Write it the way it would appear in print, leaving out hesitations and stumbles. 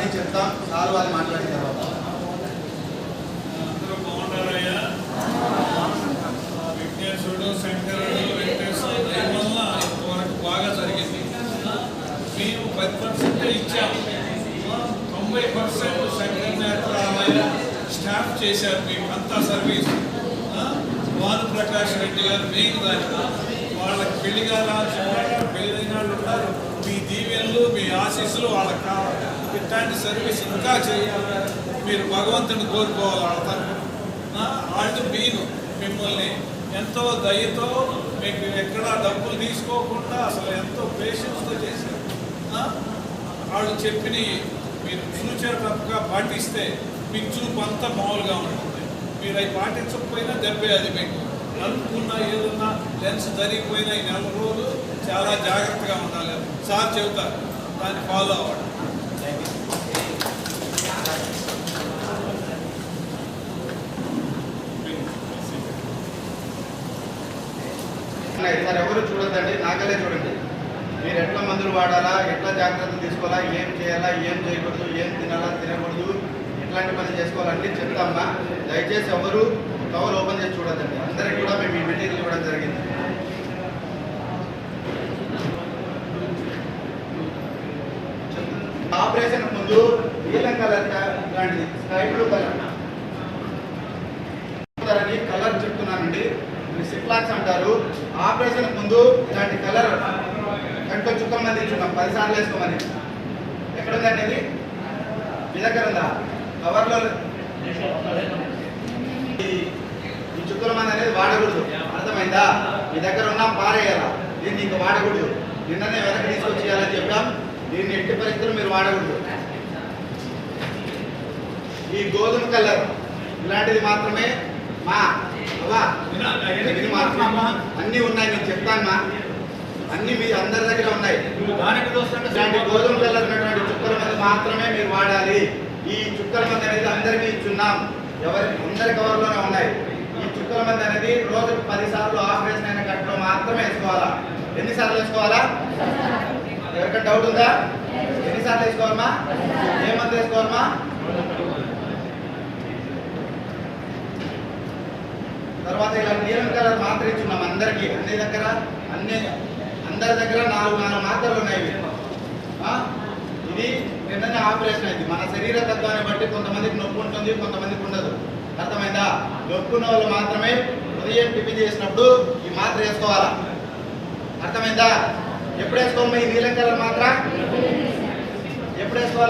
అవన్నీ చెప్తాం. సార్ వాళ్ళు మాట్లాడిన తర్వాత అందరూ బాగున్నారయ్యా. విఘ్నేశ్వరుడు, శంకరుడు, వెంకటేశ్వరుడు దయ వల్ల ఇంతవరకు బాగా జరిగింది. మేము 10% ఇచ్చాము. 90% శంకర నేత్రాలయ స్టాఫ్ చేశారు. మీకు అంతా సర్వీస్. భానుప్రకాష్ రెడ్డి గారు మెయిన్ దాంట్లో వాళ్ళకి పెళ్లిగారు పెళ్ళైన వాళ్ళు ఉన్నారు. మీ దీవెనలు, మీ ఆశీస్సులు వాళ్ళకి కావాలి. ఇట్లాంటి సర్వీస్ ఇంకా చేయాలి. మీరు భగవంతుని కోరుకోవాలి. వాళ్ళ తరఫున వాళ్ళు మీరు మిమ్మల్ని ఎంతో దయతో మీకు ఎక్కడా డబ్బులు తీసుకోకుండా అసలు ఎంతో పేషెన్స్తో చేశారు. వాళ్ళు చెప్పిన మీరు ఫ్యూచర్ తప్పగా పాటిస్తే మీకు చూపు అంతా మామూలుగా ఉంటుంది. మీరు అవి పాటించకపోయినా దెబ్బే అది. మీకు అనుకున్నా ఏదన్నా లెన్స్ జరిగిపోయినా ఈ 4 రోజులు చాలా జాగ్రత్తగా ఉండాలి. సార్ చెబుతారు, దాన్ని ఫాలో అవ్వండి. సార్ ఎవరు చూడొద్దండి, నాకలే చూడండి. మీరు ఎట్లా మందులు వాడాలా, ఎట్లా జాగ్రత్తలు తీసుకోవాలా, ఏం చేయాలా, ఏం చేయకూడదు, ఏం తినాలా, తినకూడదు, ఎట్లాంటి పని చేసుకోవాలన్నీ చెప్తామా. దయచేసి ఎవరు కవర్ ఓపెన్ చేసి చూడొద్దండి. అందరికీ కూడా మేము ఈ మెటీరియల్ ఇవ్వడం జరిగింది. ఆపరేషన్ ముందు నీలం కలర్ లాంటిది స్కై బ్లూ కలర్ కలర్ చెప్తున్నానండి. సిప్లాక్స్ అంటారు. ఆపరేషన్ ముందు ఇలాంటి కలర్ కంటో చుక్కల మంది ఇచ్చున్నాం. 10 సార్లు వేసుకోమని. ఎక్కడుందండి ఇది? మీ దగ్గర ఉందా? కవర్లో ఈ చుక్కల మంది అనేది వాడకూడదు. అర్థమైందా? మీ దగ్గర ఉన్నాం, పారేయాలా. దీన్ని ఇంకా వాడకూడదు. నిన్ననే వెనక్కి తీసుకొచ్చేయాలని చెప్పాం. దీన్ని ఎట్టి పరిస్థితులు మీరు వాడకూడదు. ఈ గోధుమ కలర్ ఇలాంటిది మాత్రమే అన్నీ ఉన్నాయి. మీకు చెప్తాను, అన్ని మీ అందరి దగ్గర ఉన్నాయి. ఇలాంటి గోధుమ కలర్ ఉన్నటువంటి చుక్కల మంది మాత్రమే మీరు వాడాలి. ఈ చుక్కల మంది అనేది అందరికీ ఇచ్చున్నాం. అందరి కవర్లోనే ఉన్నాయి. ఈ చుక్కల మంది అనేది రోజుకు 10 సార్లు ఆపరేషన్ అయిన కట్టలో మాత్రమే వేసుకోవాలా. ఎన్నిసార్లు వేసుకోవాలా? ఎవరికైనా డౌట్ ఉందా? ఎన్నిసార్లు వేసుకోవాలమ్మా? ఏ మంది వేసుకోవాలమ్మా? తర్వాత ఇలా నీలం కలర్ మాత్ర ఇచ్చున్నాం అందరికీ. అందరి దగ్గర 4 మాత్రలు ఉన్నాయి. ఇది నిన్ననే ఆపరేషన్ అయింది. మన శరీర తత్వాన్ని బట్టి కొంతమందికి నొప్పి ఉంటుంది, కొంతమందికి ఉండదు. అర్థమైందా? నొప్పి ఉన్న వాళ్ళు మాత్రమే ఉదయం టిఫిన్ చేసినప్పుడు ఈ మాత్ర వేసుకోవాలా. అర్థమైందా? ఎప్పుడు వేసుకోవాలమ్మా ఈ నీలం కలర్ మాత్ర? ఎప్పుడు వేసుకోవాలా?